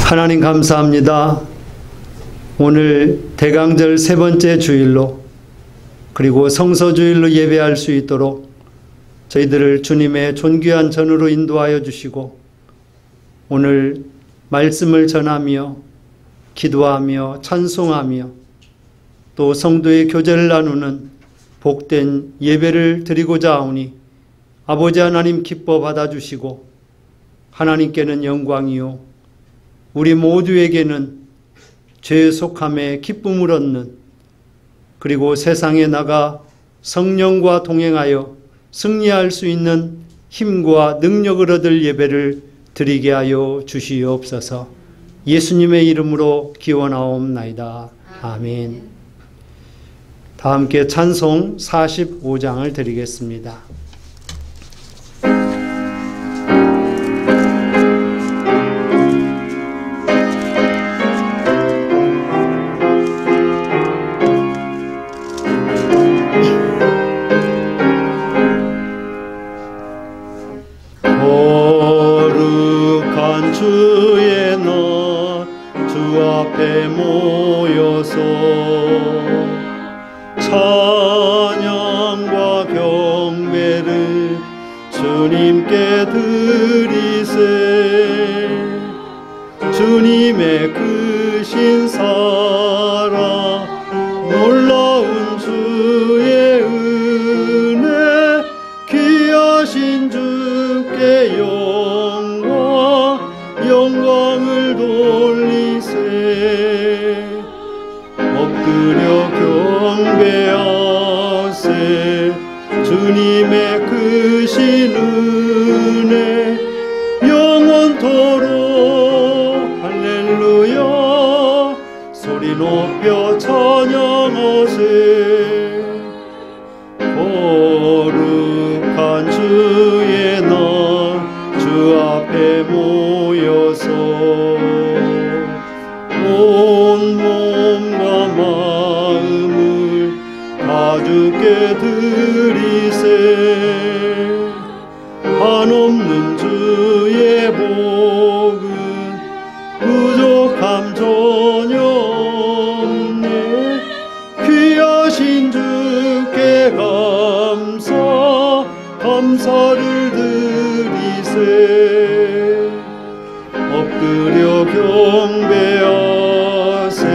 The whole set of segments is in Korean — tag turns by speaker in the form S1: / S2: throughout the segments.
S1: 하나님 감사합니다. 오늘 대강절 세 번째 주일로 그리고 성서주일로 예배할 수 있도록 저희들을 주님의 존귀한 전으로 인도하여 주시고 오늘 말씀을 전하며 기도하며 찬송하며 또 성도의 교제를 나누는 복된 예배를 드리고자 하오니 아버지 하나님 기뻐 받아주시고 하나님께는 영광이요 우리 모두에게는 죄 속함에 기쁨을 얻는 그리고 세상에 나가 성령과 동행하여 승리할 수 있는 힘과 능력을 얻을 예배를 드리게 하여 주시옵소서. 예수님의 이름으로 기원하옵나이다. 아멘. 다 함께 찬송 45장을 드리겠습니다.
S2: 주의 날 주 앞에 모여서 찬양과 경배를 주님께 드리세. 주님의 크신 사랑 놀라운 주의 은혜 귀하신 주께 영광을 돌리세. 엎드려 경배하세. 주님의 크신 은혜 영원토록 할렐루야 소리 높여 찬양하세. 거룩한 주의 날 주 앞에 모여서 온 몸과 마음을 다 주께 드리세. 한없는 주의 복은 부족함 전혀 없네. 귀하신 주께 감사를 드리세. 엎드려 경배하세.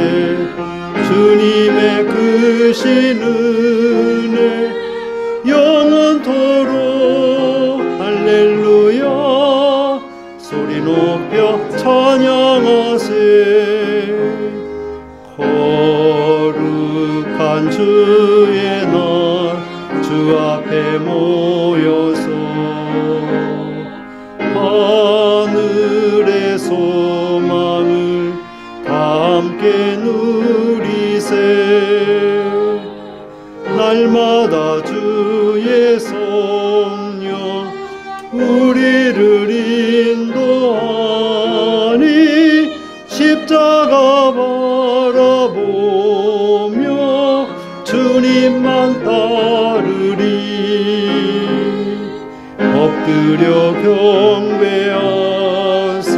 S2: 주님의 크신 은혜 영원토록 할렐루야 소리 높여 찬양하세. 거룩한 주의 날 주 앞에 모여서 하늘의 소망을 다 함께 누리세. 날마다 주의 성령 우리를 인도하니 십자가 바라보며 주님만 따르리. 엎드려 경배하세.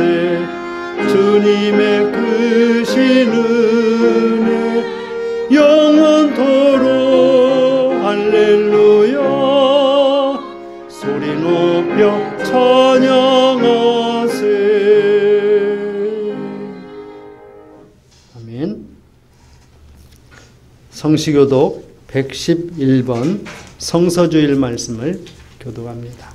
S2: 주님의 크신 은혜 영원토록 할렐루야 소리 높여 찬양하세. 아멘. 성시교독 111번 성서주일 말씀을 교독합니다.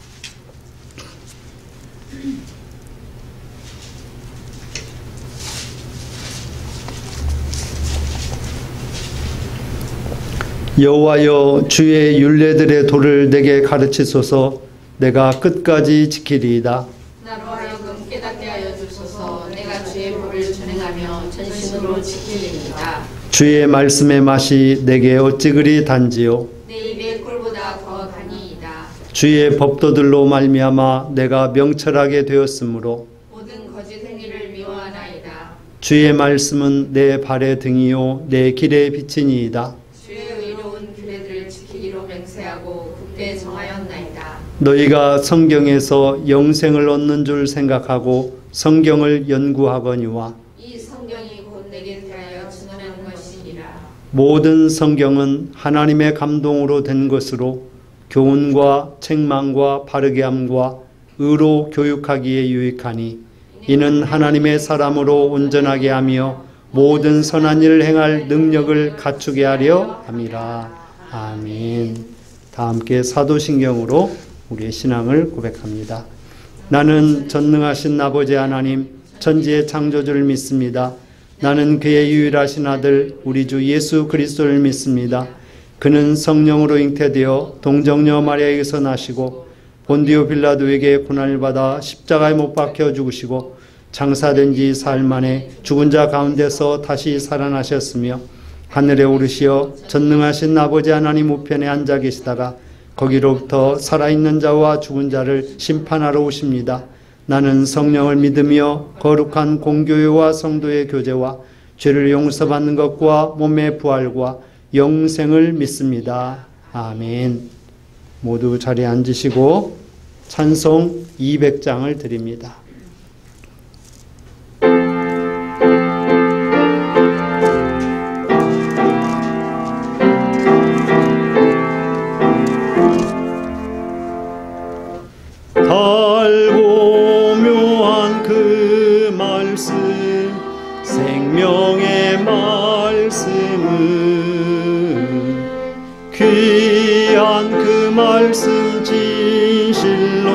S2: 여호와여 주의 율례들의 도를 내게 가르치소서. 내가 끝까지 지키리이다.
S3: 나로 하여금 깨닫게 하여 주소서. 내가 주의 법을 준행하며 전심으로 지키리이다.
S1: 주의 말씀의 맛이 내게 어찌 그리 단지요.
S3: 내 입의 꿀보다 더 다니이다.
S1: 주의 법도들로 말미암아 내가 명철하게 되었으므로
S3: 모든 거짓 행위를 미워하나이다.
S1: 주의 말씀은 내 발의 등이요 내 길의 빛이니이다.
S3: 주의 의로운 규례들을 지키기로 맹세하고 굳게 정하였나이다.
S1: 너희가 성경에서 영생을 얻는 줄 생각하고 성경을 연구하거니와
S3: 이 성경이 곧 내게 대하여 증언하는 것이니라.
S1: 모든 성경은 하나님의 감동으로 된 것으로 교훈과 책망과 바르게 함과 의로 교육하기에 유익하니 이는 하나님의 사람으로 온전하게 하며 모든 선한 일을 행할 능력을 갖추게 하려 함이라. 아멘. 다 함께 사도신경으로 우리의 신앙을 고백합니다. 나는 전능하신 아버지 하나님 천지의 창조주를 믿습니다. 나는 그의 유일하신 아들 우리 주 예수 그리스도를 믿습니다. 그는 성령으로 잉태되어 동정녀 마리아에게서 나시고 본디오 빌라도에게 고난을 받아 십자가에 못 박혀 죽으시고 장사된 지 사흘 만에 죽은 자 가운데서 다시 살아나셨으며 하늘에 오르시어 전능하신 아버지 하나님 우편에 앉아 계시다가 거기로부터 살아있는 자와 죽은 자를 심판하러 오십니다. 나는 성령을 믿으며 거룩한 공교회와 성도의 교제와 죄를 용서받는 것과 몸의 부활과 영생을 믿습니다. 아멘. 모두 자리에 앉으시고 찬송 200장을 드립니다. 달고 묘한 그 말씀 생명의 말씀은 귀한 그 말씀 진실로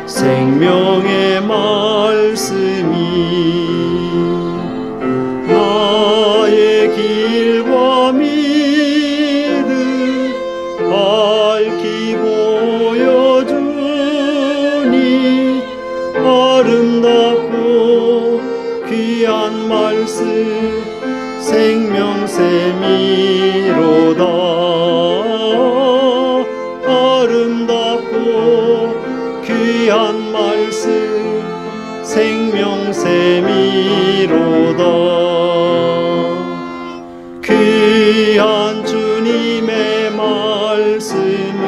S1: 생명의 말씀이 나의 길과 믿음 밝히 보여주니 아름답고 귀한 말씀 생명샘이로다. 아름답고 귀한 말씀 생명샘이로다. 귀한 주님의 말씀은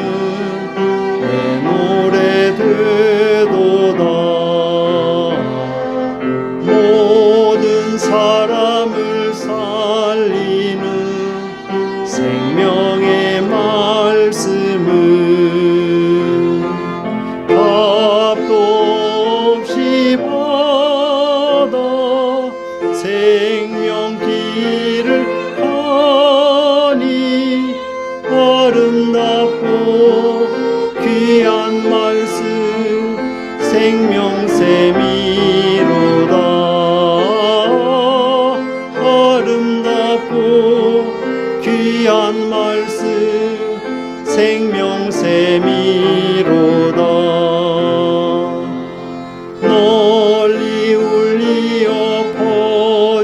S1: 내 노래 되도다. 모든 사람을 살리는 생명의 말씀은 값도 없이 받아 생명길을 가니 아름답고 귀한 말씀 생명샘이로다. 아름답고 귀한 말씀 생명샘이로다. 널리 울리어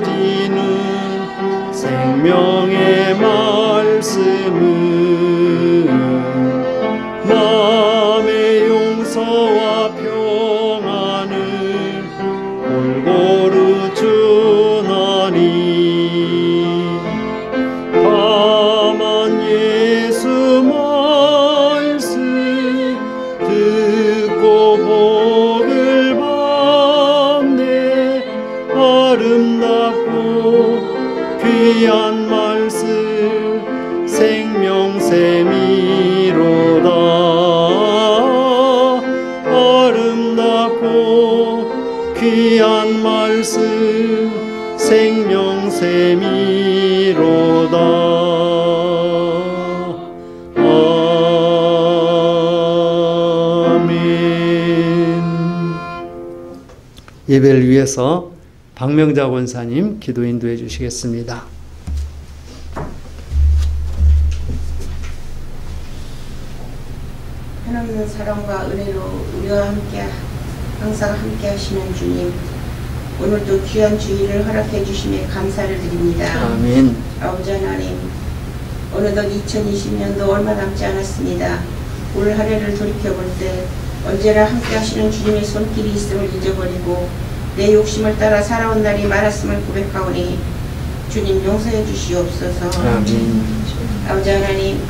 S1: 퍼지는 생명의 말씀은 마음의 용서와 평안을 골고루 주나니 다만 예수 말씀 듣고 복을 받네. 아름답고 귀한 말씀 생명샘이로다. 아름답고 귀한 말씀 생명샘이로다. 아멘. 예배를 위해서 박명자 권사님 기도 인도해 주시겠습니다.
S4: 하나님의 사랑과 은혜로 우리와 함께 항상 함께 하시는 주님, 오늘도 귀한 주일을 허락해 주심에 감사를 드립니다.
S1: 아멘.
S4: 아버지 하나님, 어느덧 2020년도 얼마 남지 않았습니다. 올 한 해를 돌이켜볼 때 언제나 함께 하시는 주님의 손길이 있음을 잊어버리고 내 욕심을 따라 살아온 날이 많았음을 고백하오니 주님 용서해 주시옵소서.
S1: 아멘.
S4: 아버지 하나님,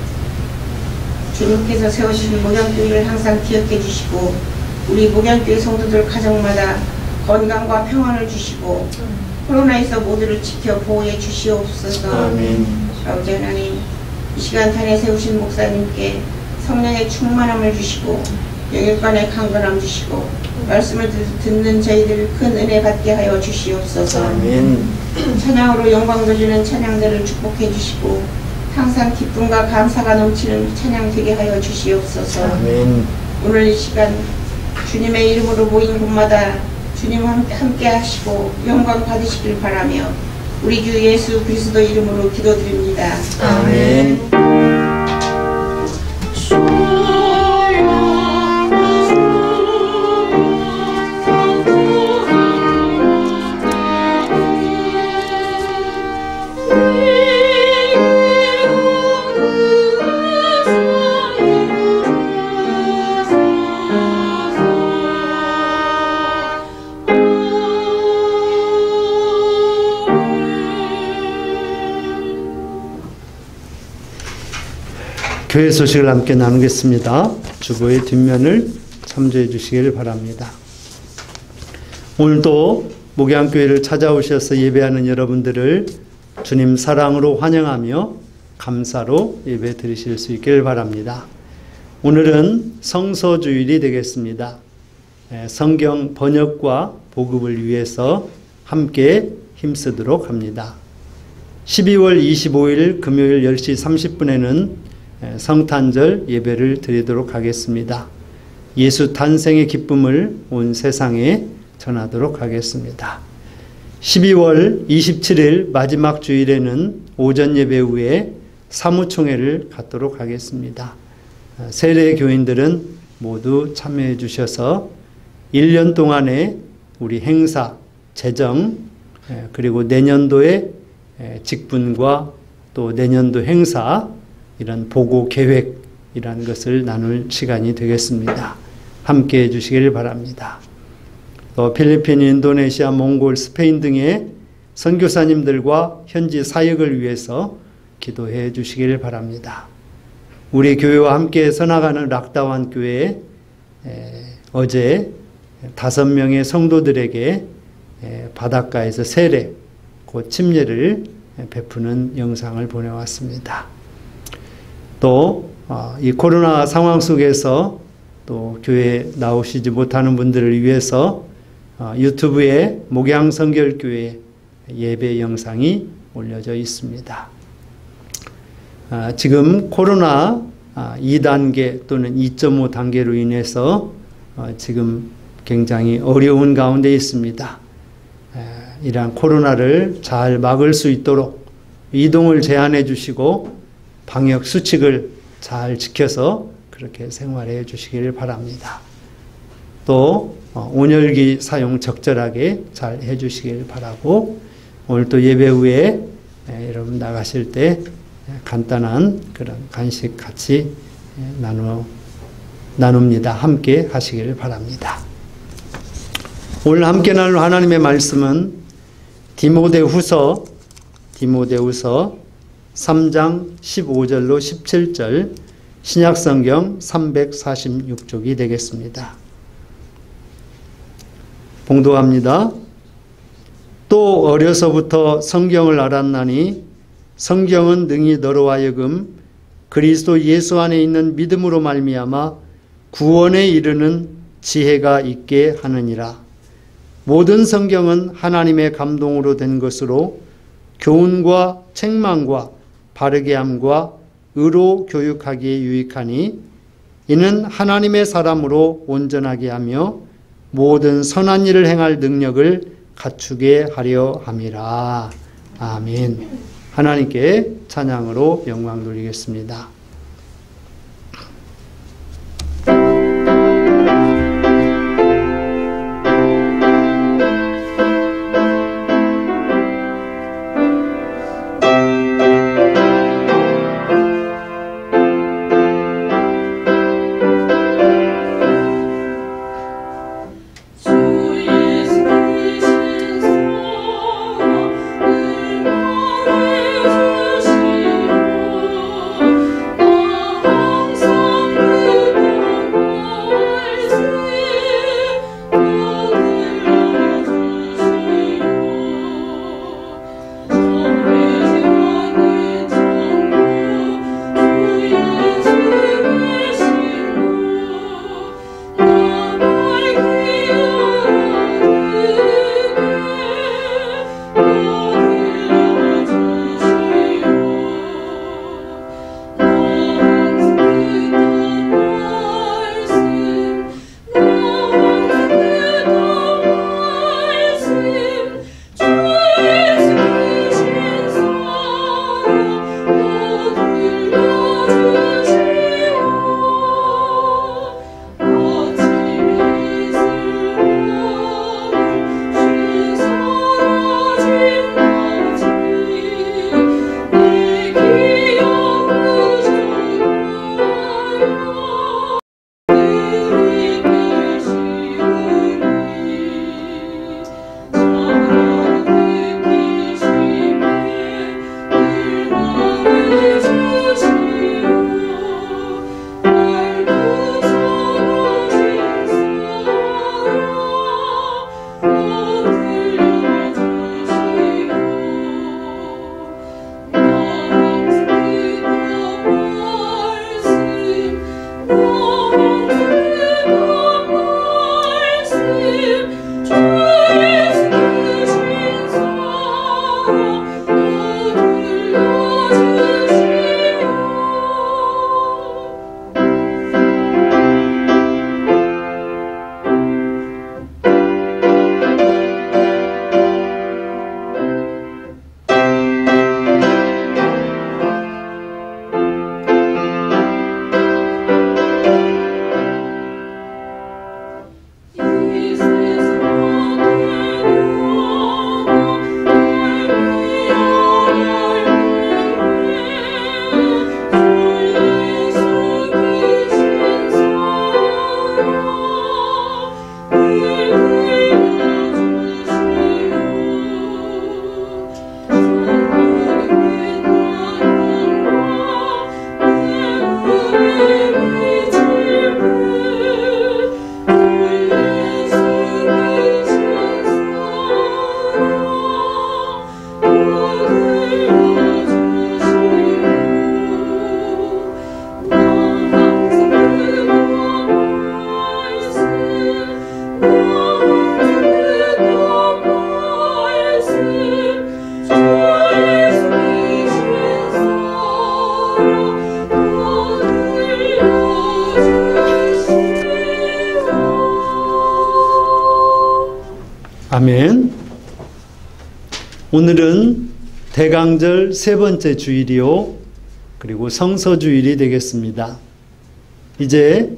S4: 주님께서 세우신 목양교회를 항상 기억해 주시고 우리 목양교회 성도들 가정마다 건강과 평안을 주시고 코로나에서 모두를 지켜 보호해 주시옵소서.
S1: 아멘.
S4: 아버지 하나님, 이 시간 단에 세우신 목사님께 성령의 충만함을 주시고 영육간의 강건함 주시고 말씀을 듣는 저희들 큰 은혜 받게 하여 주시옵소서.
S1: 아멘.
S4: 찬양으로 영광 돌리는 찬양들을 축복해 주시고 항상 기쁨과 감사가 넘치는 찬양 되게 하여 주시옵소서.
S1: 아멘.
S4: 오늘 이 시간 주님의 이름으로 모인 곳마다 주님 함께 하시고 영광 받으시길 바라며 우리 주 예수 그리스도 이름으로 기도드립니다.
S1: 아멘. 교회 소식을 함께 나누겠습니다. 주보의 뒷면을 참조해 주시길 바랍니다. 오늘도 목양교회를 찾아오셔서 예배하는 여러분들을 주님 사랑으로 환영하며 감사로 예배 드리실 수 있길 바랍니다. 오늘은 성서주일이 되겠습니다. 성경 번역과 보급을 위해서 함께 힘쓰도록 합니다. 12월 25일 금요일 10시 30분에는 성탄절 예배를 드리도록 하겠습니다. 예수 탄생의 기쁨을 온 세상에 전하도록 하겠습니다. 12월 27일 마지막 주일에는 오전 예배 후에 사무총회를 갖도록 하겠습니다. 세례 교인들은 모두 참여해 주셔서 1년 동안의 우리 행사, 재정, 그리고 내년도의 직분과 또 내년도 행사, 이런 보고 계획이라는 것을 나눌 시간이 되겠습니다. 함께 해주시길 바랍니다. 또 필리핀, 인도네시아, 몽골, 스페인 등의 선교사님들과 현지 사역을 위해서 기도해 주시길 바랍니다. 우리 교회와 함께 서나가는 락다완 교회에 어제 5명의 성도들에게 바닷가에서 세례, 곧 침례를 베푸는 영상을 보내왔습니다. 또 이 코로나 상황 속에서 또 교회에 나오시지 못하는 분들을 위해서 유튜브에 목양성결교회 예배 영상이 올려져 있습니다. 지금 코로나 2단계 또는 2.5 단계로 인해서 지금 굉장히 어려운 가운데 있습니다. 이러한 코로나를 잘 막을 수 있도록 이동을 제한해 주시고 방역 수칙을 잘 지켜서 그렇게 생활해 주시길 바랍니다. 또 온열기 사용 적절하게 잘 해 주시길 바라고, 오늘 또 예배 후에 여러분 나가실 때 간단한 그런 간식 같이 나눕니다. 함께 하시길 바랍니다. 오늘 함께 나눌 하나님의 말씀은 디모데후서 3장 15절로 17절, 신약성경 346쪽이 되겠습니다. 봉독합니다. 또 어려서부터 성경을 알았나니 성경은 능히 너로 하여금 그리스도 예수 안에 있는 믿음으로 말미암아 구원에 이르는 지혜가 있게 하느니라. 모든 성경은 하나님의 감동으로 된 것으로 교훈과 책망과 바르게 함과 의로 교육하기에 유익하니 이는 하나님의 사람으로 온전하게 하며 모든 선한 일을 행할 능력을 갖추게 하려 함이라. 아멘. 하나님께 찬양으로 영광 돌리겠습니다. 아멘. 오늘은 대강절 세 번째 주일이요, 그리고 성서주일이 되겠습니다. 이제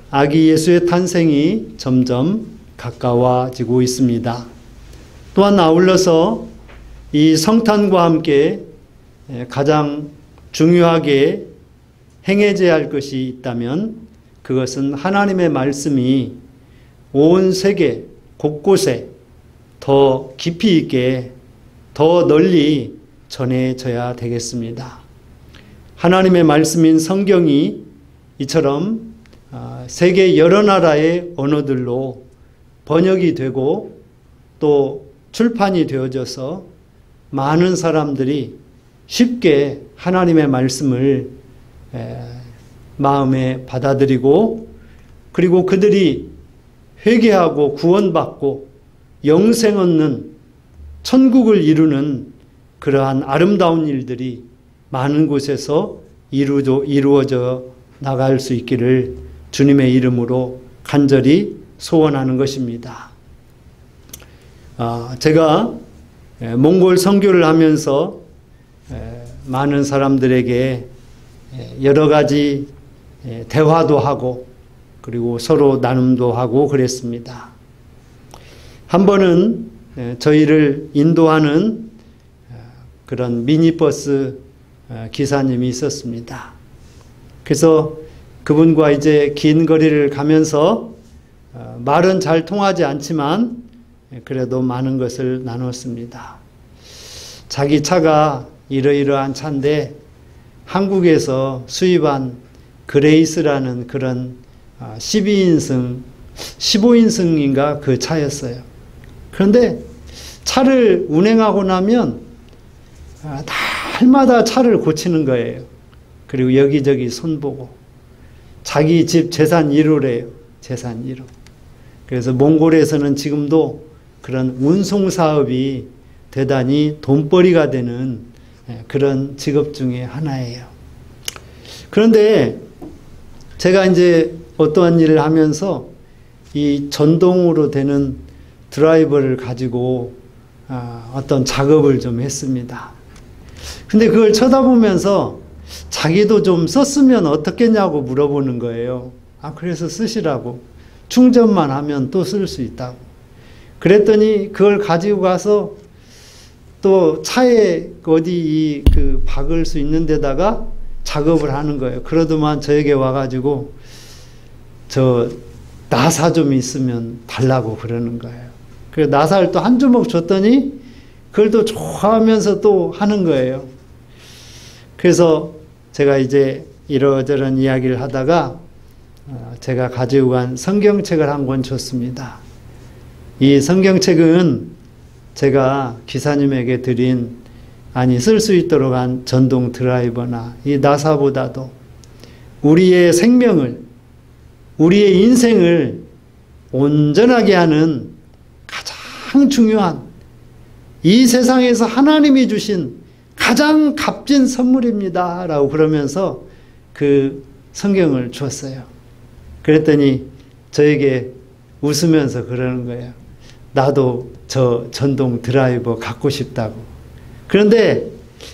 S1: 아기 예수의 탄생이 점점 가까워지고 있습니다. 또한 아울러서 이 성탄과 함께 가장 중요하게 행해져야 할 것이 있다면 그것은 하나님의 말씀이 온 세계 곳곳에 더 깊이 있게 더 널리 전해져야 되겠습니다. 하나님의 말씀인 성경이 이처럼 세계 여러 나라의 언어들로 번역이 되고 또 출판이 되어져서 많은 사람들이 쉽게 하나님의 말씀을 마음에 받아들이고, 그리고 그들이 회개하고 구원받고 영생 얻는 천국을 이루는 그러한 아름다운 일들이 많은 곳에서 이루어져 나갈 수 있기를 주님의 이름으로 간절히 소원하는 것입니다. 제가 몽골 선교를 하면서 많은 사람들에게 여러 가지 대화도 하고 그리고 서로 나눔도 하고 그랬습니다. 한 번은 저희를 인도하는 그런 미니버스 기사님이 있었습니다. 그래서 그분과 이제 긴 거리를 가면서 말은 잘 통하지 않지만 그래도 많은 것을 나눴습니다. 자기 차가 이러이러한 차인데 한국에서 수입한 그레이스라는 그런 15인승인가 그 차였어요. 그런데 차를 운행하고 나면 날마다 차를 고치는 거예요. 그리고 여기저기 손보고 자기 집 재산 1호래요. 재산 1호. 그래서 몽골에서는 지금도 그런 운송 사업이 대단히 돈벌이가 되는 그런 직업 중에 하나예요. 그런데 제가 이제 어떠한 일을 하면서 이 전동으로 되는 드라이버를 가지고 어떤 작업을 좀 했습니다. 근데 그걸 쳐다보면서 자기도 좀 썼으면 어떻겠냐고 물어보는 거예요. 그래서 쓰시라고. 충전만 하면 또 쓸 수 있다고. 그랬더니 그걸 가지고 가서 또 차에 어디 박을 수 있는 데다가 작업을 하는 거예요. 그러더만 저에게 와가지고 저 나사 좀 있으면 달라고 그러는 거예요. 그래서 나사를 또 한 주먹 줬더니 그걸 또 좋아하면서 또 하는 거예요. 그래서 제가 이제 이러저런 이야기를 하다가 제가 가지고 간 성경책을 한 권 줬습니다. 이 성경책은 제가 기사님에게 드린, 쓸 수 있도록 한 전동 드라이버나 이 나사보다도 우리의 생명을, 우리의 인생을 온전하게 하는 가장 중요한, 이 세상에서 하나님이 주신 가장 값진 선물입니다 라고 그러면서 그 성경을 주었어요. 그랬더니 저에게 웃으면서 그러는 거예요. 나도 저 전동 드라이버 갖고 싶다고. 그런데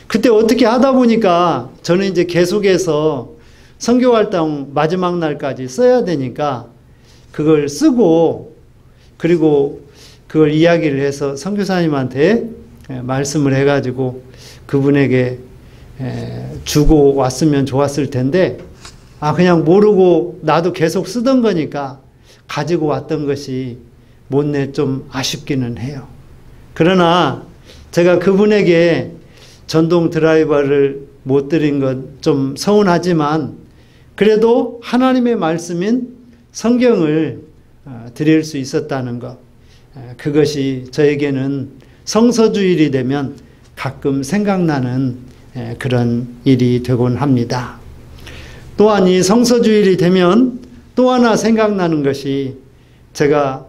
S1: 그때 어떻게 하다 보니까 저는 이제 계속해서 선교활동 마지막 날까지 써야 되니까 그걸 쓰고, 그리고 그걸 이야기를 해서 선교사님한테 말씀을 해가지고 그분에게 주고 왔으면 좋았을 텐데, 그냥 모르고 나도 계속 쓰던 거니까 가지고 왔던 것이 못내 좀 아쉽기는 해요. 그러나 제가 그분에게 전동 드라이버를 못 드린 건 좀 서운하지만 그래도 하나님의 말씀인 성경을 드릴 수 있었다는 것, 그것이 저에게는 성서주일이 되면 가끔 생각나는 그런 일이 되곤 합니다. 또한 이 성서주일이 되면 또 하나 생각나는 것이, 제가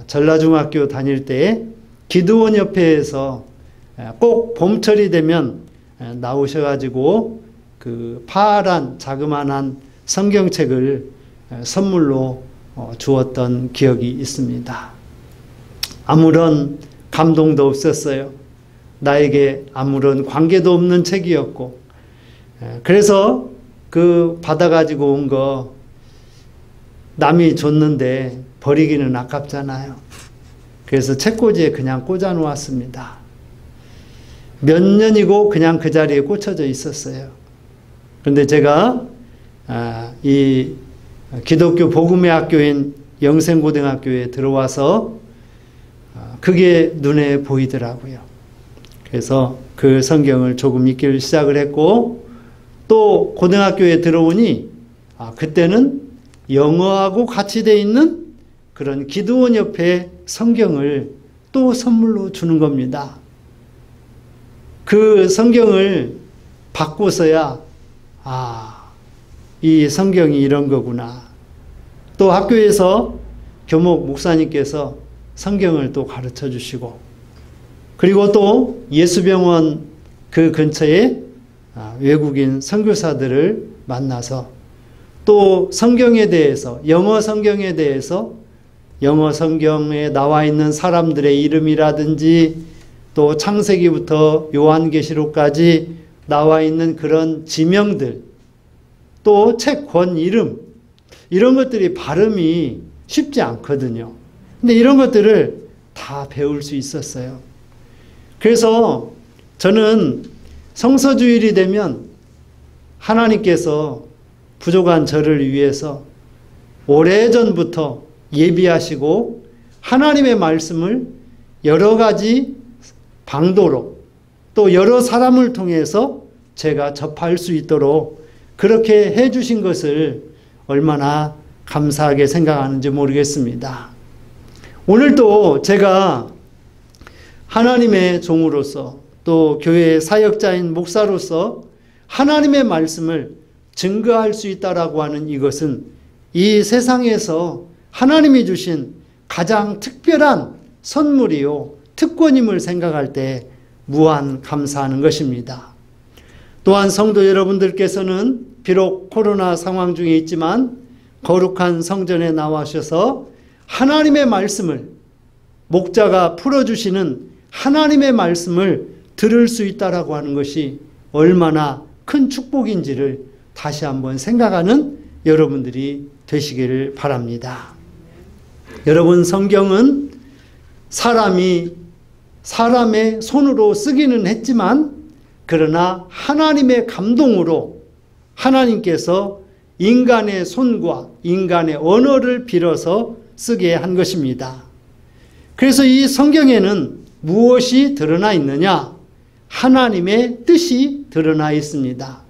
S1: 전라중학교 다닐 때 기드원 협회에서 꼭 봄철이 되면 나오셔가지고 그 파란 자그마한 성경책을 선물로 주었던 기억이 있습니다. 아무런 감동도 없었어요. 나에게 아무런 관계도 없는 책이었고, 그래서 그 받아가지고 온 거 남이 줬는데 버리기는 아깝잖아요. 그래서 책꽂이에 그냥 꽂아 놓았습니다. 몇 년이고 그냥 그 자리에 꽂혀져 있었어요. 그런데 제가 이 기독교 복음의 학교인 영생고등학교에 들어와서 그게 눈에 보이더라고요. 그래서 그 성경을 조금 읽기를 시작을 했고, 또 고등학교에 들어오니 그때는 영어하고 같이 돼 있는 그런 기도원 옆에 성경을 또 선물로 주는 겁니다. 그 성경을 받고서야 이 성경이 이런 거구나. 또 학교에서 교목 목사님께서 성경을 또 가르쳐 주시고, 그리고 또 예수병원 그 근처에 외국인 선교사들을 만나서 또 성경에 대해서, 영어 성경에 대해서, 영어 성경에 나와 있는 사람들의 이름이라든지 또 창세기부터 요한계시록까지 나와 있는 그런 지명들, 또 책 권 이름, 이런 것들이 발음이 쉽지 않거든요. 근데 이런 것들을 다 배울 수 있었어요. 그래서 저는 성서주일이 되면 하나님께서 부족한 저를 위해서 오래전부터 예비하시고 하나님의 말씀을 여러 가지 방도로 또 여러 사람을 통해서 제가 접할 수 있도록 그렇게 해주신 것을 얼마나 감사하게 생각하는지 모르겠습니다. 오늘도 제가 하나님의 종으로서 또 교회의 사역자인 목사로서 하나님의 말씀을 증거할 수 있다라고 하는 이것은 이 세상에서 하나님이 주신 가장 특별한 선물이요 특권임을 생각할 때 무한 감사하는 것입니다. 또한 성도 여러분들께서는 비록 코로나 상황 중에 있지만 거룩한 성전에 나와셔서 하나님의 말씀을, 목자가 풀어주시는 하나님의 말씀을 들을 수 있다라고 하는 것이 얼마나 큰 축복인지를 다시 한번 생각하는 여러분들이 되시기를 바랍니다. 여러분, 성경은 사람이 사람의 손으로 쓰기는 했지만 그러나 하나님의 감동으로 하나님께서 인간의 손과 인간의 언어를 빌어서 쓰게 한 것입니다. 그래서 이 성경에는 무엇이 드러나 있느냐? 하나님의 뜻이 드러나 있습니다.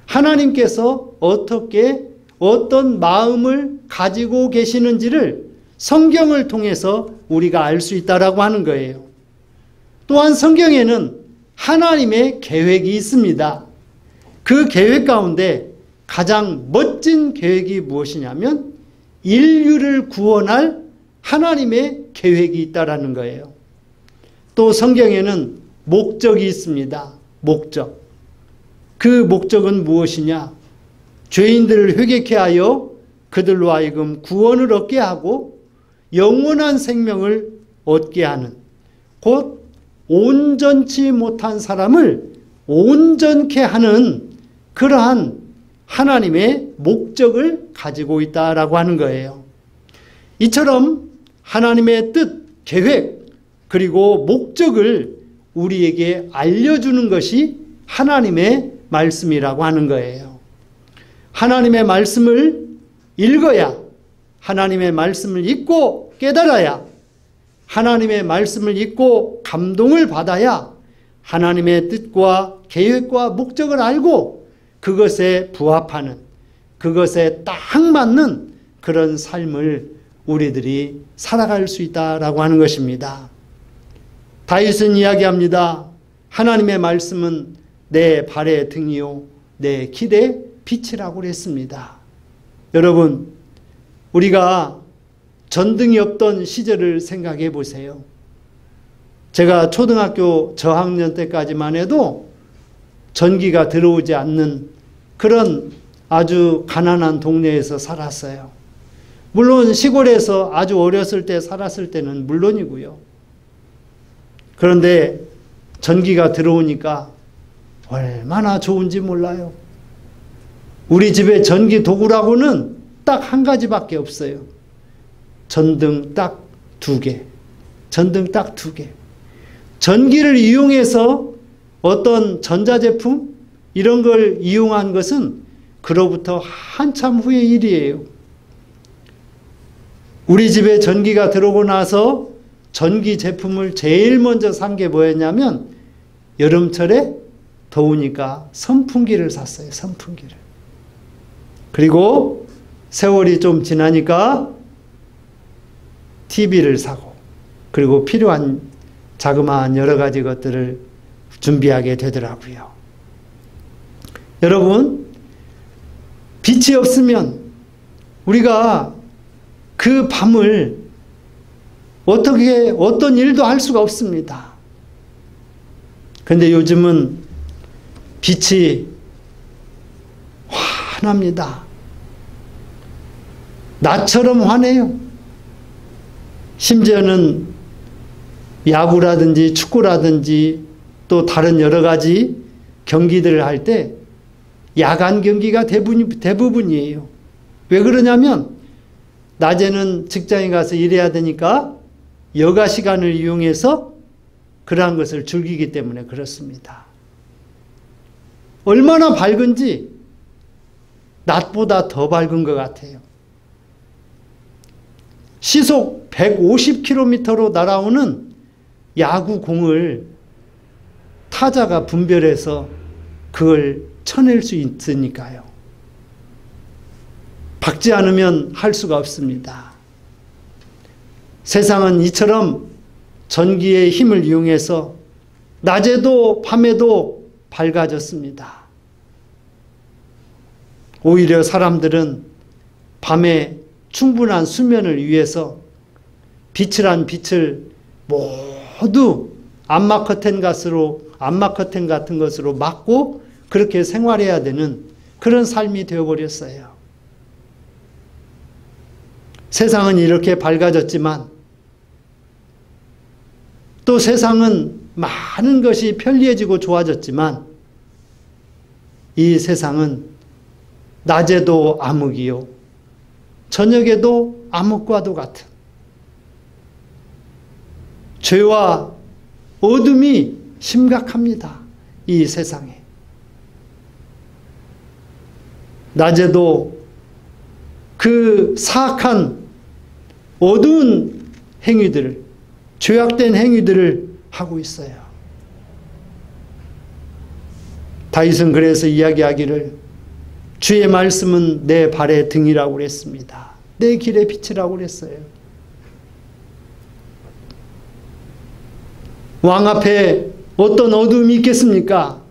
S1: 하나님께서 어떻게 어떤 마음을 가지고 계시는지를 성경을 통해서 우리가 알 수 있다라고 하는 거예요. 또한 성경에는 하나님의 계획이 있습니다. 그 계획 가운데 가장 멋진 계획이 무엇이냐면 인류를 구원할 하나님의 계획이 있다라는 거예요. 또 성경에는 목적이 있습니다. 목적. 그 목적은 무엇이냐? 죄인들을 회개케 하여 그들로 하여금 구원을 얻게 하고 영원한 생명을 얻게 하는, 곧 온전치 못한 사람을 온전케 하는 그러한 하나님의 목적을 가지고 있다라고 하는 거예요. 이처럼 하나님의 뜻, 계획, 그리고 목적을 우리에게 알려주는 것이 하나님의 말씀이라고 하는 거예요. 하나님의 말씀을 읽어야, 하나님의 말씀을 읽고 깨달아야, 하나님의 말씀을 읽고 감동을 받아야 하나님의 뜻과 계획과 목적을 알고 그것에 부합하는, 그것에 딱 맞는 그런 삶을 우리들이 살아갈 수 있다라고 하는 것입니다. 다윗은 이야기합니다. 하나님의 말씀은 내 발의 등이요 내 길의 빛이라고 그랬습니다. 여러분, 우리가 전등이 없던 시절을 생각해 보세요. 제가 초등학교 저학년 때까지만 해도 전기가 들어오지 않는 그런 아주 가난한 동네에서 살았어요. 물론 시골에서 아주 어렸을 때 살았을 때는 물론이고요. 그런데 전기가 들어오니까 얼마나 좋은지 몰라요. 우리 집에 전기 도구라고는 딱 한 가지밖에 없어요. 전등 딱 2개. 전등 딱 2개. 전기를 이용해서 어떤 전자제품 이런 걸 이용한 것은 그로부터 한참 후의 일이에요. 우리 집에 전기가 들어오고 나서 전기 제품을 제일 먼저 산 게 뭐였냐면 여름철에 더우니까 선풍기를 샀어요. 선풍기를. 그리고 세월이 좀 지나니까 TV를 사고 그리고 필요한 자그마한 여러 가지 것들을 준비하게 되더라고요. 여러분, 빛이 없으면 우리가 그 밤을 어떤 일도 할 수가 없습니다. 그런데 요즘은 빛이 환합니다. 낮처럼 환해요. 심지어는 야구라든지 축구라든지 또 다른 여러 가지 경기들을 할 때 야간 경기가 대부분이에요. 왜 그러냐면 낮에는 직장에 가서 일해야 되니까 여가 시간을 이용해서 그러한 것을 즐기기 때문에 그렇습니다. 얼마나 밝은지 낮보다 더 밝은 것 같아요. 시속 150km로 날아오는 야구공을 타자가 분별해서 그걸 쳐낼 수 있으니까요. 박지 않으면 할 수가 없습니다. 세상은 이처럼 전기의 힘을 이용해서 낮에도 밤에도 밝아졌습니다. 오히려 사람들은 밤에 충분한 수면을 위해서 빛을 모두 암막 커튼 같은 것으로 막고 그렇게 생활해야 되는 그런 삶이 되어버렸어요. 세상은 이렇게 밝아졌지만 또 세상은 많은 것이 편리해지고 좋아졌지만 이 세상은 낮에도 암흑이요 저녁에도 암흑과도 같은 죄와 어둠이 심각합니다. 이 세상에. 낮에도 그 사악한 어두운 행위들을, 죄악된 행위들을 하고 있어요. 다윗은 그래서 이야기하기를 주의 말씀은 내 발의 등이라고 그랬습니다. 내 길의 빛이라고 그랬어요. 왕 앞에 어떤 어두움이 있겠습니까?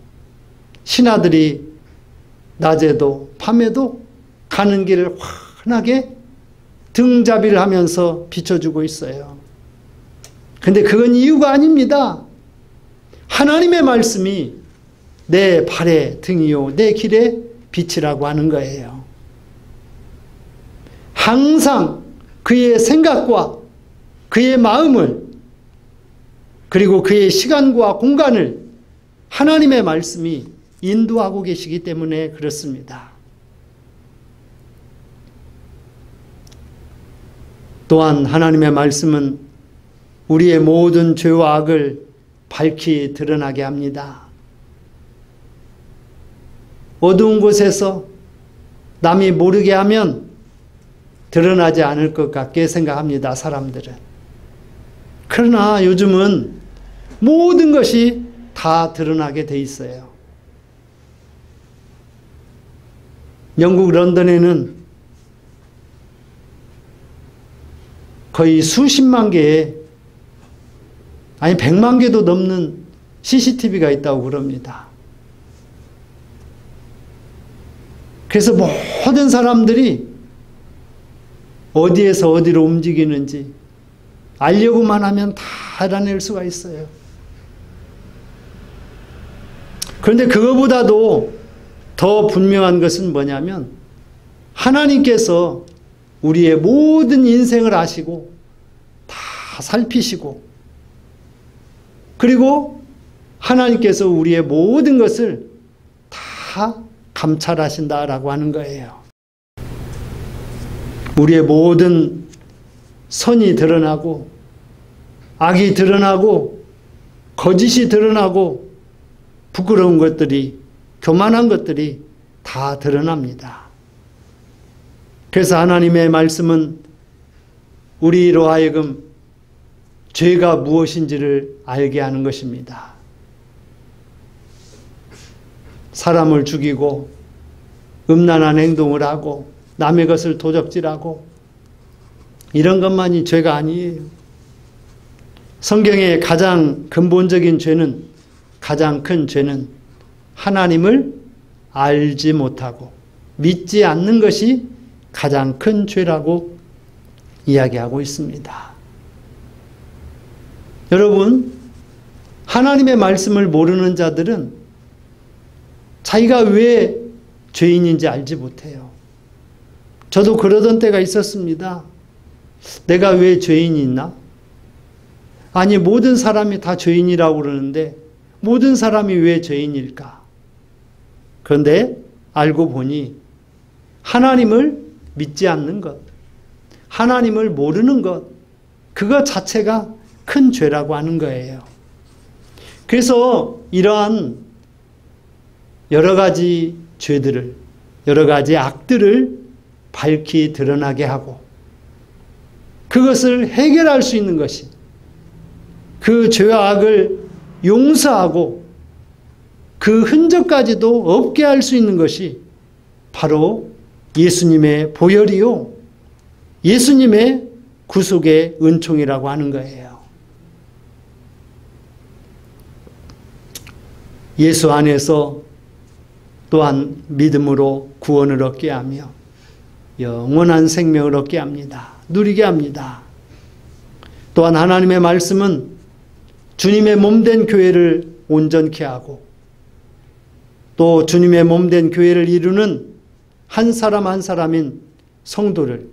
S1: 신하들이 낮에도 밤에도 가는 길을 환하게 등잡이를 하면서 비춰주고 있어요. 근데 그건 이유가 아닙니다. 하나님의 말씀이 내 발의 등이요 내 길의 빛이라고 하는 거예요. 항상 그의 생각과 그의 마음을 그리고 그의 시간과 공간을 하나님의 말씀이 인도하고 계시기 때문에 그렇습니다. 또한 하나님의 말씀은 우리의 모든 죄와 악을 밝히 드러나게 합니다. 어두운 곳에서 남이 모르게 하면 드러나지 않을 것 같게 생각합니다. 사람들은. 그러나 요즘은 모든 것이 다 드러나게 돼 있어요. 영국 런던에는 거의 수십만 개의 아니 100만 개도 넘는 CCTV가 있다고 그럽니다. 그래서 모든 사람들이 어디에서 어디로 움직이는지 알려고만 하면 다 알아낼 수가 있어요. 그런데 그거보다도 더 분명한 것은 뭐냐면 하나님께서 우리의 모든 인생을 아시고 다 살피시고 그리고 하나님께서 우리의 모든 것을 다 감찰하신다라고 하는 거예요. 우리의 모든 선이 드러나고 악이 드러나고 거짓이 드러나고 부끄러운 것들이 교만한 것들이 다 드러납니다. 그래서 하나님의 말씀은 우리로 하여금 죄가 무엇인지를 알게 하는 것입니다. 사람을 죽이고 음란한 행동을 하고 남의 것을 도적질하고 이런 것만이 죄가 아니에요. 성경의 가장 근본적인 죄는, 가장 큰 죄는 하나님을 알지 못하고 믿지 않는 것이 가장 큰 죄라고 이야기하고 있습니다. 여러분, 하나님의 말씀을 모르는 자들은 자기가 왜 죄인인지 알지 못해요. 저도 그러던 때가 있었습니다. 내가 왜 죄인이 있나? 아니, 모든 사람이 다 죄인이라고 그러는데 모든 사람이 왜 죄인일까? 그런데 알고 보니 하나님을 믿지 않는 것, 하나님을 모르는 것, 그것 자체가 큰 죄라고 하는 거예요. 그래서 이러한 여러 가지 죄들을, 여러 가지 악들을 밝히 드러나게 하고 그것을 해결할 수 있는 것이, 그 죄와 악을 용서하고 그 흔적까지도 없게 할 수 있는 것이 바로 예수님의 보혈이요, 예수님의 구속의 은총이라고 하는 거예요. 예수 안에서 또한 믿음으로 구원을 얻게 하며 영원한 생명을 얻게 합니다. 누리게 합니다. 또한 하나님의 말씀은 주님의 몸된 교회를 온전케 하고 또 주님의 몸된 교회를 이루는 한 사람 한 사람인 성도를,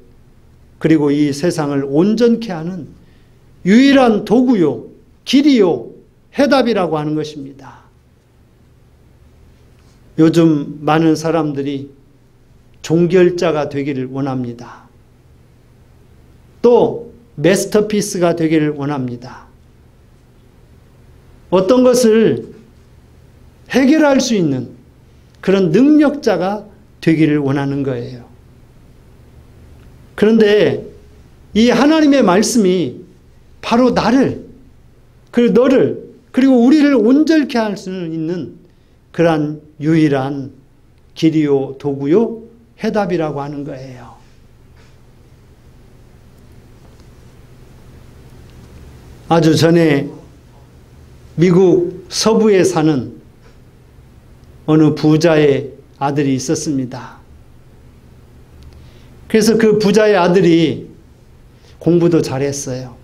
S1: 그리고 이 세상을 온전케 하는 유일한 도구요, 길이요, 해답이라고 하는 것입니다. 요즘 많은 사람들이 종결자가 되기를 원합니다. 또 마스터피스가 되기를 원합니다. 어떤 것을 해결할 수 있는 그런 능력자가 되기를 원하는 거예요. 그런데 이 하나님의 말씀이 바로 나를, 그리고 너를, 그리고 우리를 온전케 할 수 있는 그러한 유일한 길이요, 도구요, 해답이라고 하는 거예요. 아주 전에 미국 서부에 사는 어느 부자의 아들이 있었습니다. 그래서 그 부자의 아들이 공부도 잘했어요.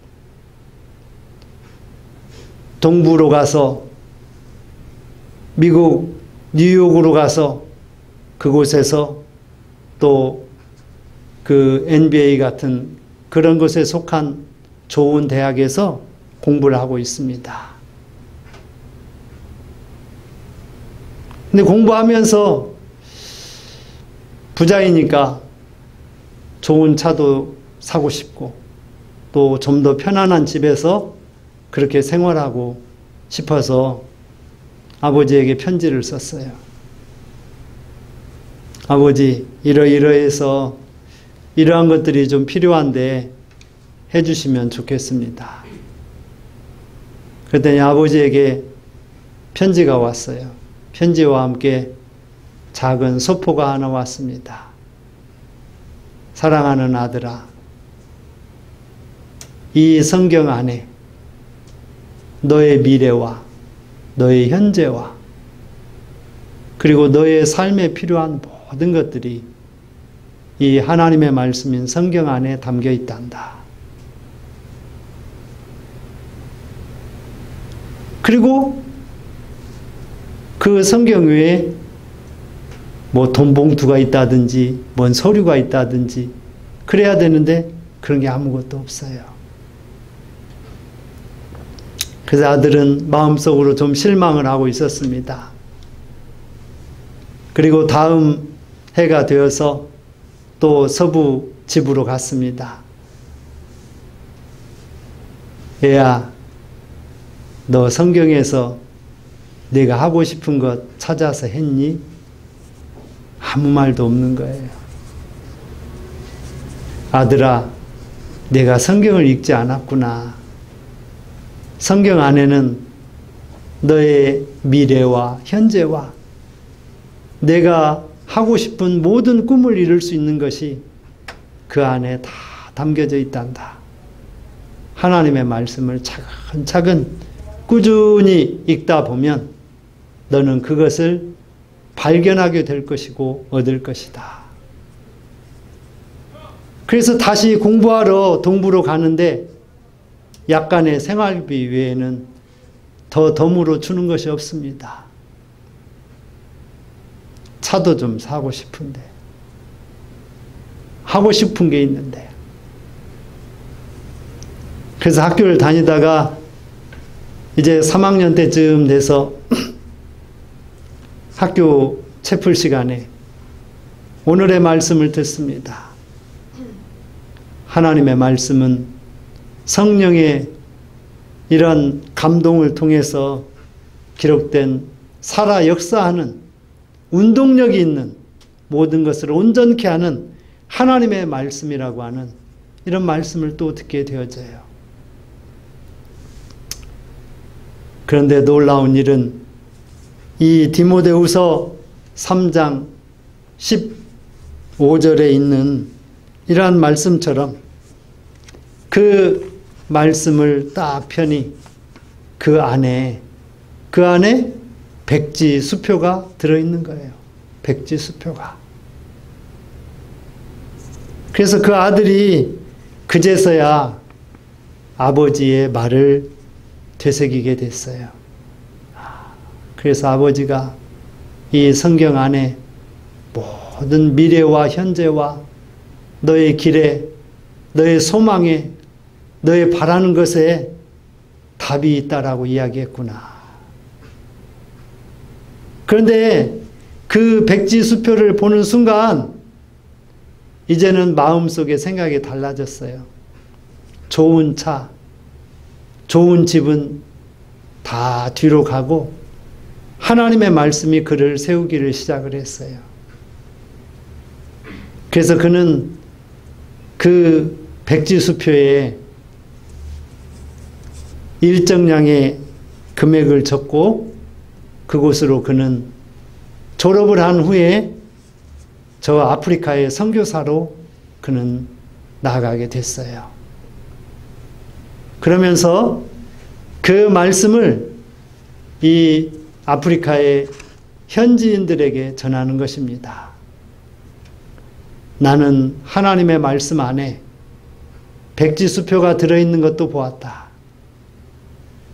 S1: 동부로 가서 미국 뉴욕으로 가서 그곳에서 또 그 NBA 같은 그런 것에 속한 좋은 대학에서 공부를 하고 있습니다. 근데 공부하면서 부자이니까 좋은 차도 사고 싶고 또 좀 더 편안한 집에서 그렇게 생활하고 싶어서 아버지에게 편지를 썼어요. 아버지, 이러이러해서 이러한 것들이 좀 필요한데 해주시면 좋겠습니다. 그랬더니 아버지에게 편지가 왔어요. 편지와 함께 작은 소포가 하나 왔습니다. 사랑하는 아들아, 이 성경 안에 너의 미래와 너의 현재와 그리고 너의 삶에 필요한 모든 것들이 이 하나님의 말씀인 성경 안에 담겨 있단다. 그리고 그 성경 외에 뭐 돈 봉투가 있다든지 뭔 서류가 있다든지 그래야 되는데 그런 게 아무것도 없어요. 그래서 아들은 마음속으로 좀 실망을 하고 있었습니다. 그리고 다음 해가 되어서 또 서부 집으로 갔습니다. 얘야, 너 성경에서 네가 하고 싶은 것 찾아서 했니? 아무 말도 없는 거예요. 아들아, 내가 성경을 읽지 않았구나. 성경 안에는 너의 미래와 현재와 내가 하고 싶은 모든 꿈을 이룰 수 있는 것이 그 안에 다 담겨져 있단다. 하나님의 말씀을 차근차근 꾸준히 읽다 보면 너는 그것을 발견하게 될 것이고 얻을 것이다. 그래서 다시 공부하러 동부로 가는데 약간의 생활비 외에는 더 덤으로 주는 것이 없습니다. 차도 좀 사고 싶은데, 하고 싶은 게 있는데. 그래서 학교를 다니다가 이제 3학년 때쯤 돼서 학교 채플 시간에 오늘의 말씀을 듣습니다. 하나님의 말씀은 성령의 이런 감동을 통해서 기록된 살아 역사하는 운동력이 있는 모든 것을 온전케 하는 하나님의 말씀이라고 하는 이런 말씀을 또 듣게 되어져요. 그런데 놀라운 일은 이 디모데후서 3장 15절에 있는 이러한 말씀처럼 그 말씀을 딱 펴니 그 안에 백지 수표가 들어있는 거예요. 백지 수표가. 그래서 그 아들이 그제서야 아버지의 말을 되새기게 됐어요. 그래서 아버지가 이 성경 안에 모든 미래와 현재와 너의 길에, 너의 소망에, 너의 바라는 것에 답이 있다라고 이야기했구나. 그런데 그 백지 수표를 보는 순간 이제는 마음속에 생각이 달라졌어요. 좋은 차, 좋은 집은 다 뒤로 가고 하나님의 말씀이 그를 세우기를 시작을 했어요. 그래서 그는 그 백지 수표에 일정량의 금액을 적고 그곳으로 그는 졸업을 한 후에 저 아프리카의 선교사로 그는 나아가게 됐어요. 그러면서 그 말씀을 이 아프리카의 현지인들에게 전하는 것입니다. 나는 하나님의 말씀 안에 백지수표가 들어있는 것도 보았다.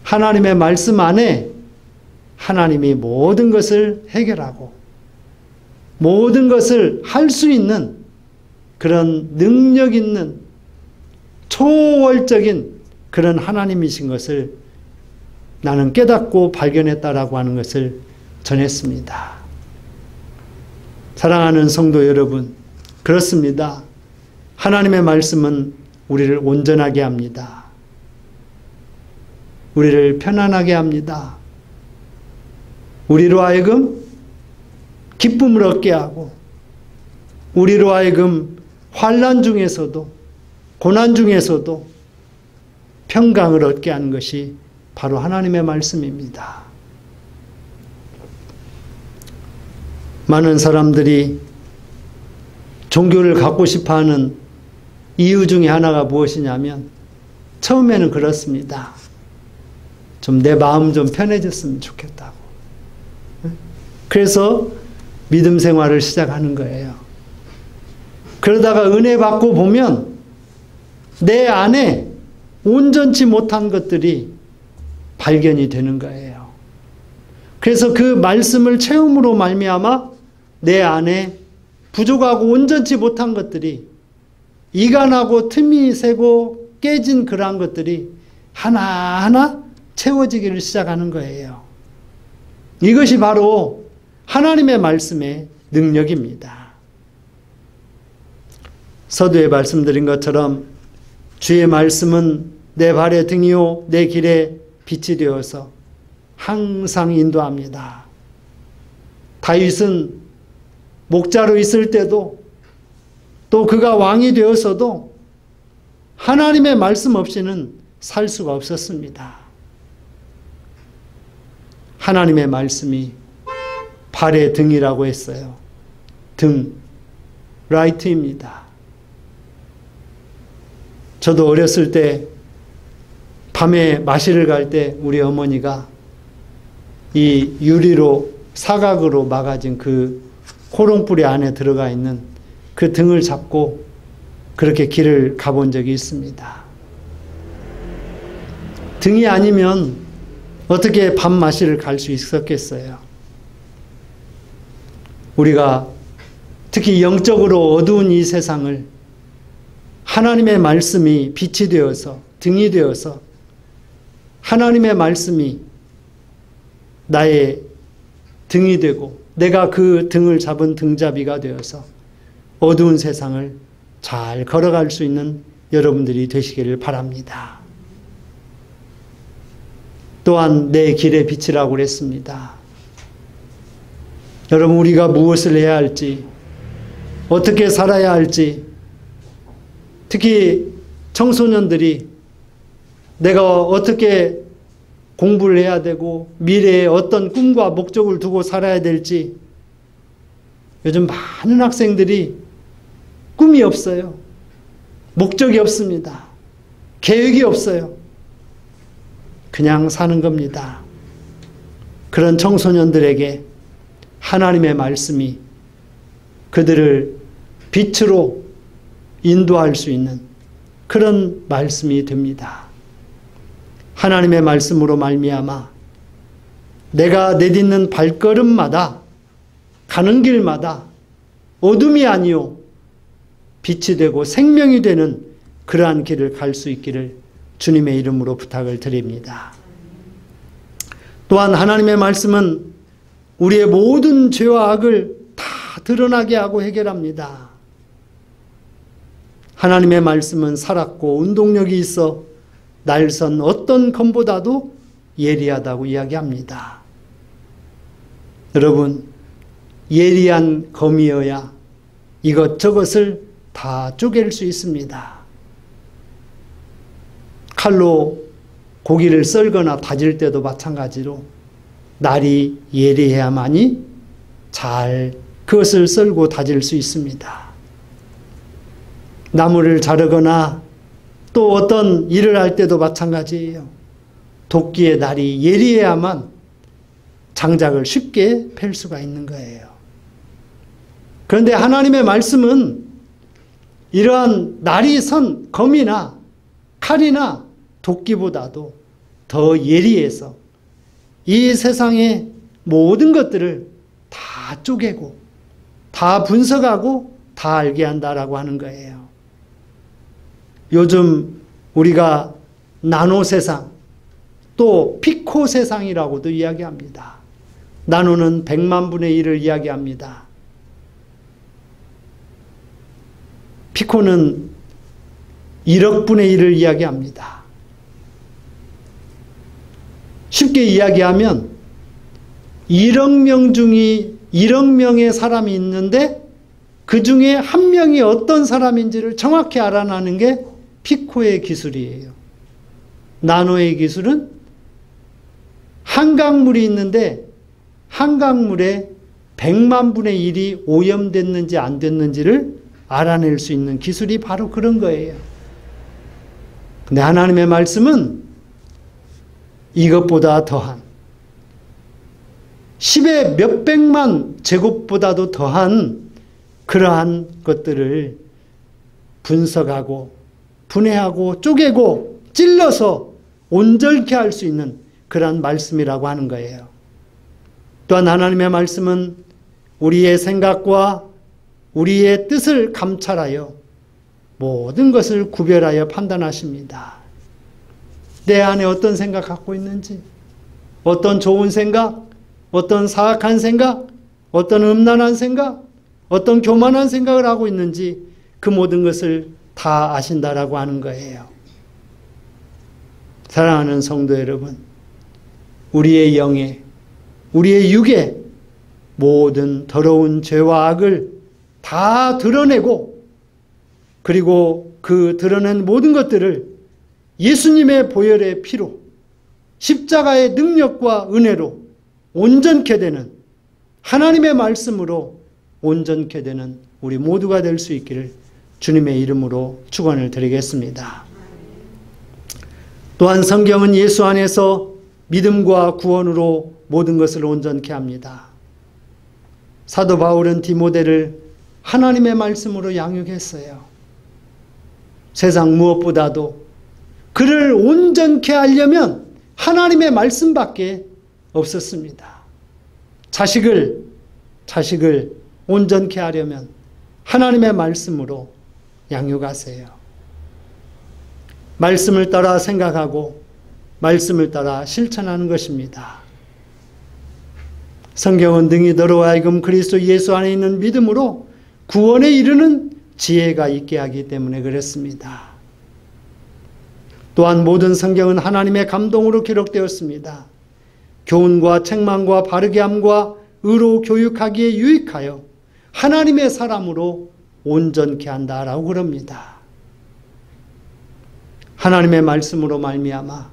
S1: 하나님의 말씀 안에 하나님이 모든 것을 해결하고 모든 것을 할 수 있는 그런 능력 있는 초월적인 그런 하나님이신 것을 나는 깨닫고 발견했다라고 하는 것을 전했습니다. 사랑하는 성도 여러분, 그렇습니다. 하나님의 말씀은 우리를 온전하게 합니다. 우리를 편안하게 합니다. 우리로 하여금 기쁨을 얻게 하고 우리로 하여금 환난 중에서도 고난 중에서도 평강을 얻게 하는 것이 바로 하나님의 말씀입니다. 많은 사람들이 종교를 갖고 싶어하는 이유 중에 하나가 무엇이냐면 처음에는 그렇습니다. 좀 내 마음 좀 편해졌으면 좋겠다고. 그래서 믿음 생활을 시작하는 거예요. 그러다가 은혜 받고 보면 내 안에 온전치 못한 것들이 발견이 되는 거예요. 그래서 그 말씀을 체험으로 말미암아 내 안에 부족하고 온전치 못한 것들이 이간하고 틈이 새고 깨진 그러한 것들이 하나하나 채워지기를 시작하는 거예요. 이것이 바로 하나님의 말씀의 능력입니다. 서두에 말씀드린 것처럼 주의 말씀은 내 발의 등이요 내 길에 빛이 되어서 항상 인도합니다. 다윗은 목자로 있을 때도 또 그가 왕이 되어서도 하나님의 말씀 없이는 살 수가 없었습니다. 하나님의 말씀이 발의 등이라고 했어요. 등, 라이트입니다. 저도 어렸을 때 밤에 마실을 갈 때 우리 어머니가 이 유리로 사각으로 막아진 그 호롱불이 안에 들어가 있는 그 등을 잡고 그렇게 길을 가본 적이 있습니다. 등이 아니면 어떻게 밤 마실을 갈 수 있었겠어요? 우리가 특히 영적으로 어두운 이 세상을 하나님의 말씀이 빛이 되어서 등이 되어서 하나님의 말씀이 나의 등이 되고 내가 그 등을 잡은 등잡이가 되어서 어두운 세상을 잘 걸어갈 수 있는 여러분들이 되시기를 바랍니다. 또한 내 길의 빛이라고 그랬습니다. 여러분, 우리가 무엇을 해야 할지, 어떻게 살아야 할지, 특히 청소년들이 내가 어떻게 공부를 해야 되고 미래에 어떤 꿈과 목적을 두고 살아야 될지, 요즘 많은 학생들이 꿈이 없어요. 목적이 없습니다. 계획이 없어요. 그냥 사는 겁니다. 그런 청소년들에게 하나님의 말씀이 그들을 빛으로 인도할 수 있는 그런 말씀이 됩니다. 하나님의 말씀으로 말미암아 내가 내딛는 발걸음마다 가는 길마다 어둠이 아니요 빛이 되고 생명이 되는 그러한 길을 갈 수 있기를 주님의 이름으로 부탁을 드립니다. 또한 하나님의 말씀은 우리의 모든 죄와 악을 다 드러나게 하고 해결합니다. 하나님의 말씀은 살았고 운동력이 있어 날선 어떤 검보다도 예리하다고 이야기합니다. 여러분, 예리한 검이어야 이것저것을 다 쪼갤 수 있습니다. 칼로 고기를 썰거나 다질 때도 마찬가지로 날이 예리해야만이 잘 그것을 썰고 다질 수 있습니다. 나무를 자르거나 또 어떤 일을 할 때도 마찬가지예요. 도끼의 날이 예리해야만 장작을 쉽게 펼 수가 있는 거예요. 그런데 하나님의 말씀은 이러한 날이 선 검이나 칼이나 도끼보다도 더 예리해서 이 세상의 모든 것들을 다 쪼개고 다 분석하고 다 알게 한다라고 하는 거예요. 요즘 우리가 나노 세상 또 피코 세상이라고도 이야기합니다. 나노는 100만 분의 1을 이야기합니다. 피코는 1억 분의 1을 이야기합니다. 쉽게 이야기하면 1억 명 중에 1억 명의 사람이 있는데 그 중에 한 명이 어떤 사람인지를 정확히 알아내는 게 피코의 기술이에요. 나노의 기술은 한강물이 있는데 한강물에 100만 분의 1이 오염됐는지 안 됐는지를 알아낼 수 있는 기술이 바로 그런 거예요. 근데 하나님의 말씀은 이것보다 더한 10의 몇백만 제곱보다도 더한 그러한 것들을 분석하고 분해하고 쪼개고 찔러서 온전케 할 수 있는 그러한 말씀이라고 하는 거예요. 또한 하나님의 말씀은 우리의 생각과 우리의 뜻을 감찰하여 모든 것을 구별하여 판단하십니다. 내 안에 어떤 생각 갖고 있는지, 어떤 좋은 생각, 어떤 사악한 생각, 어떤 음란한 생각, 어떤 교만한 생각을 하고 있는지 그 모든 것을 다 아신다라고 하는 거예요. 사랑하는 성도 여러분, 우리의 영에, 우리의 육에 모든 더러운 죄와 악을 다 드러내고, 그리고 그 드러낸 모든 것들을 예수님의 보혈의 피로, 십자가의 능력과 은혜로 온전케 되는, 하나님의 말씀으로 온전케 되는 우리 모두가 될 수 있기를 주님의 이름으로 축원을 드리겠습니다. 또한 성경은 예수 안에서 믿음과 구원으로 모든 것을 온전케 합니다. 사도 바울은 디모데를 하나님의 말씀으로 양육했어요. 세상 무엇보다도 그를 온전케 하려면 하나님의 말씀밖에 없었습니다. 자식을 온전케 하려면 하나님의 말씀으로 양육하세요. 말씀을 따라 생각하고 말씀을 따라 실천하는 것입니다. 성경은 능히 너로 하여금 그리스도 예수 안에 있는 믿음으로 구원에 이르는 지혜가 있게 하기 때문에 그랬습니다. 또한 모든 성경은 하나님의 감동으로 기록되었습니다. 교훈과 책망과 바르게 함과 의로 교육하기에 유익하여 하나님의 사람으로 온전케 한다라고 그럽니다. 하나님의 말씀으로 말미암아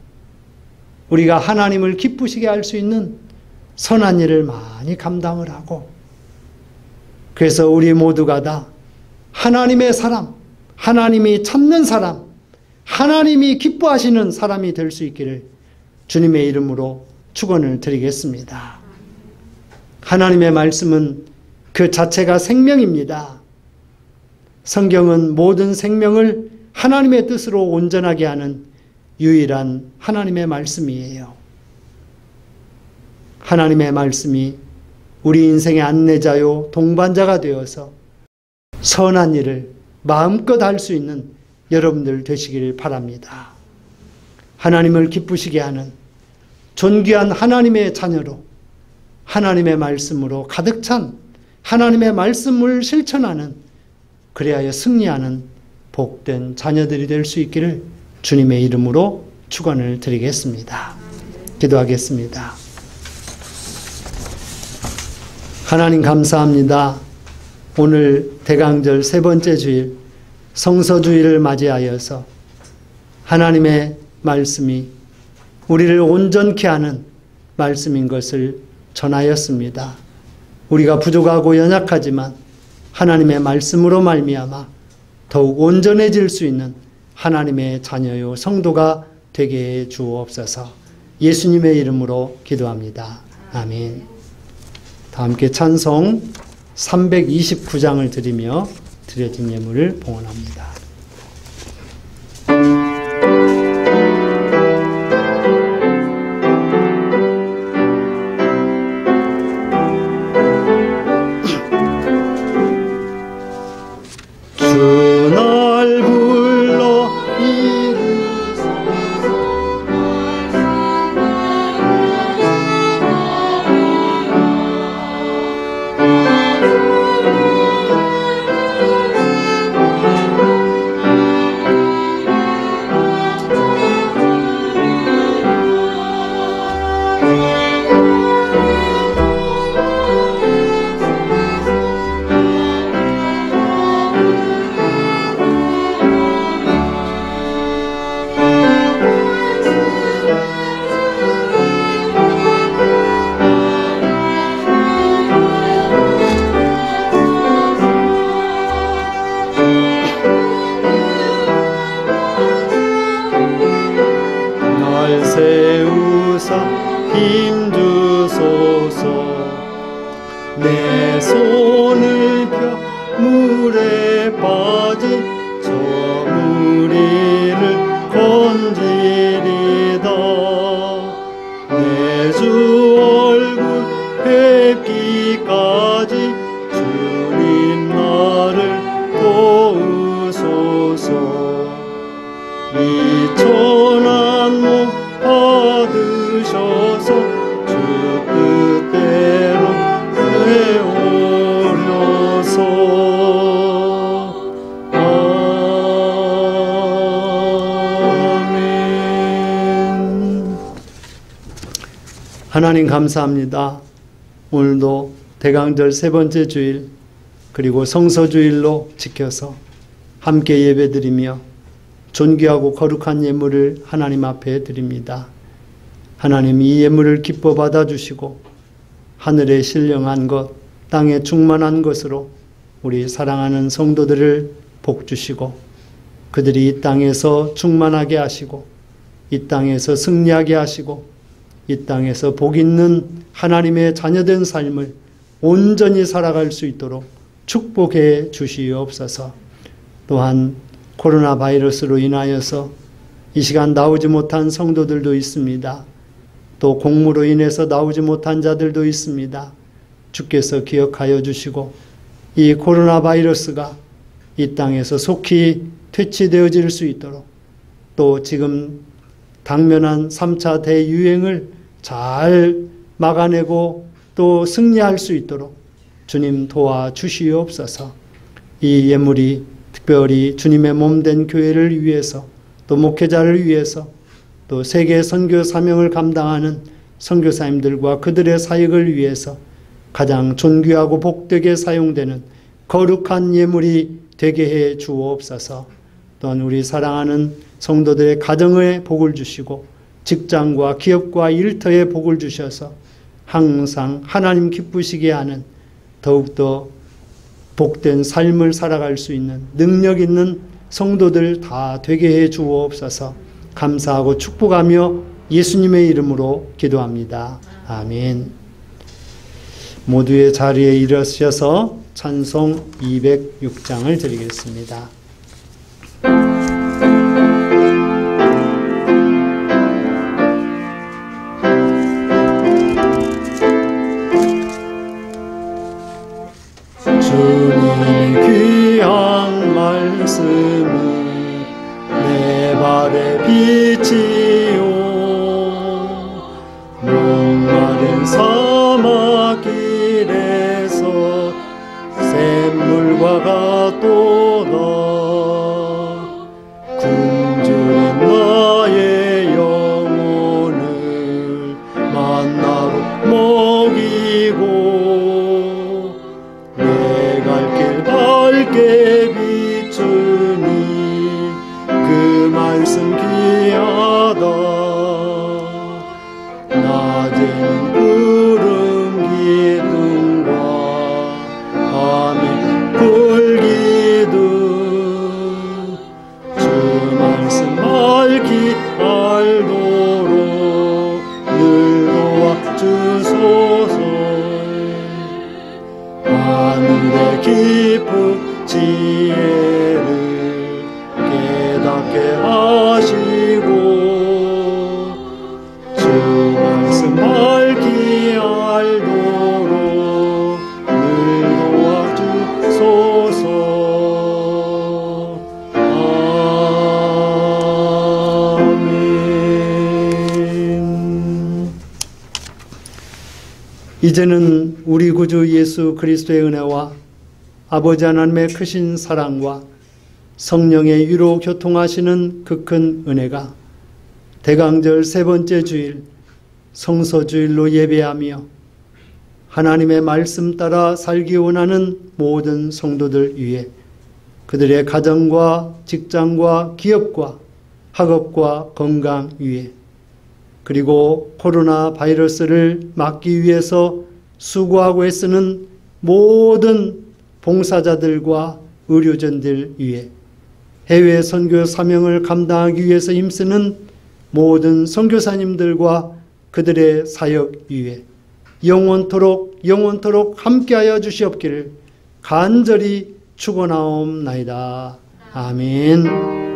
S1: 우리가 하나님을 기쁘시게 할 수 있는 선한 일을 많이 감당을 하고, 그래서 우리 모두가 다 하나님의 사람, 하나님이 찾는 사람, 하나님이 기뻐하시는 사람이 될 수 있기를 주님의 이름으로 축원을 드리겠습니다. 하나님의 말씀은 그 자체가 생명입니다. 성경은 모든 생명을 하나님의 뜻으로 온전하게 하는 유일한 하나님의 말씀이에요. 하나님의 말씀이 우리 인생의 안내자요 동반자가 되어서 선한 일을 마음껏 할 수 있는 여러분들 되시길 바랍니다. 하나님을 기쁘시게 하는 존귀한 하나님의 자녀로, 하나님의 말씀으로 가득 찬 하나님의 말씀을 실천하는, 그리하여 승리하는 복된 자녀들이 될 수 있기를 주님의 이름으로 축원을 드리겠습니다. 기도하겠습니다. 하나님 감사합니다. 오늘 대강절 세 번째 주일 성서주일을 맞이하여서 하나님의 말씀이 우리를 온전케 하는 말씀인 것을 전하였습니다. 우리가 부족하고 연약하지만 하나님의 말씀으로 말미암아 더욱 온전해질 수 있는 하나님의 자녀요 성도가 되게 해 주옵소서. 예수님의 이름으로 기도합니다. 아멘. 다 함께 찬송 329장을 드리며 드려진 예물을 봉헌합니다. 주 날 불러 내 손을 펴 물에 빠진 저 무리를 건지리다. 내 주 얼굴 뵙기까지 주님 나를 도우소서. 하나님 감사합니다. 오늘도 대강절 세 번째 주일 그리고 성서주일로 지켜서 함께 예배드리며 존귀하고 거룩한 예물을 하나님 앞에 드립니다. 하나님 이 예물을 기뻐 받아주시고 하늘에 신령한 것, 땅에 충만한 것으로 우리 사랑하는 성도들을 복주시고 그들이 이 땅에서 충만하게 하시고 이 땅에서 승리하게 하시고 이 땅에서 복 있는 하나님의 자녀된 삶을 온전히 살아갈 수 있도록 축복해 주시옵소서. 또한 코로나 바이러스로 인하여서 이 시간 나오지 못한 성도들도 있습니다. 또 공무로 인해서 나오지 못한 자들도 있습니다. 주께서 기억하여 주시고 이 코로나 바이러스가 이 땅에서 속히 퇴치되어질 수 있도록 또 지금 당면한 3차 대유행을 잘 막아내고 또 승리할 수 있도록 주님 도와주시옵소서. 이 예물이 특별히 주님의 몸된 교회를 위해서 또 목회자를 위해서 또 세계 선교 사명을 감당하는 선교사님들과 그들의 사역을 위해서 가장 존귀하고 복되게 사용되는 거룩한 예물이 되게 해 주옵소서. 또한 우리 사랑하는 성도들의 가정에 복을 주시고 직장과 기업과 일터에 복을 주셔서 항상 하나님 기쁘시게 하는 더욱더 복된 삶을 살아갈 수 있는 능력 있는 성도들 다 되게 해 주옵소서. 감사하고 축복하며 예수님의 이름으로 기도합니다. 아멘. 모두의 자리에 일어서셔서 찬송 206장을 드리겠습니다.
S2: 주님의 귀한 말씀은 내 발의 빛이요 목마른 사막길에서 샘물과 같도다. 굶주린 나의 영혼을 만나로 먹이고 내 갈 길 밝게 비추니 그 말씀 귀하다. 낮에는 구름 기둥과 밤에 불 기둥 주 말씀 밝히 알도록 늘 도와주소서. 하늘의 깊은 지혜를 깨닫게 하시고 주 말씀 밝히 알도록 늘 도와주소서. 아멘.
S1: 이제는 우리 구주 예수 그리스도의 은혜와 아버지 하나님의 크신 사랑과 성령의 위로 교통하시는 그 큰 은혜가 대강절 세 번째 주일 성서주일로 예배하며 하나님의 말씀 따라 살기 원하는 모든 성도들 위해 그들의 가정과 직장과 기업과 학업과 건강 위해 그리고 코로나 바이러스를 막기 위해서 수고하고 애쓰는 모든 봉사자들과 의료진들 위해 해외 선교 사명을 감당하기 위해서 힘쓰는 모든 선교사님들과 그들의 사역 위해 영원토록 함께하여 주시옵기를 간절히 축원하옵나이다. 아멘.